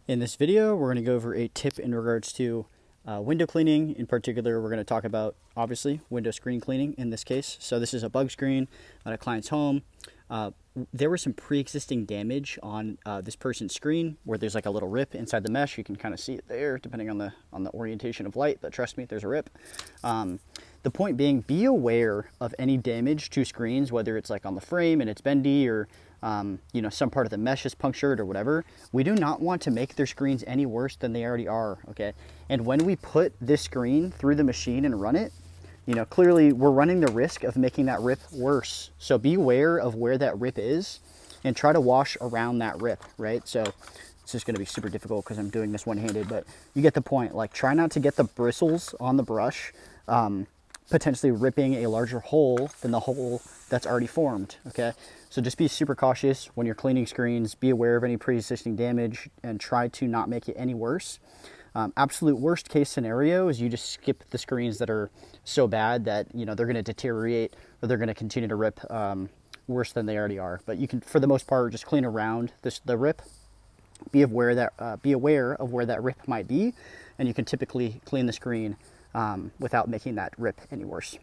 In this video, we're going to go over a tip in regards to window cleaning. In particular, we're going to talk about, obviously, window screen cleaning in this case. So this is a bug screen at a client's home. There was some pre-existing damage on this person's screen where there's like a little rip inside the mesh. You can kind of see it there depending on the orientation of light, but trust me, there's a rip. The point being, be aware of any damage to screens, whether it's like on the frame and it's bendy or some part of the mesh is punctured or whatever. We do not want to make their screens any worse than they already are, okay? And when we put this screen through the machine and run it, clearly we're running the risk of making that rip worse. So be aware of where that rip is and try to wash around that rip, right? So it's just gonna be super difficult because I'm doing this one-handed, but you get the point. Like, try not to get the bristles on the brush, potentially ripping a larger hole than the hole that's already formed, okay? So just be super cautious when you're cleaning screens, be aware of any pre-existing damage and try to not make it any worse. Absolute worst case scenario is you just skip the screens that are so bad that, they're gonna deteriorate or they're gonna continue to rip worse than they already are. But you can, for the most part, just clean around the rip. Be aware of where that rip might be, and you can typically clean the screen without making that rip any worse.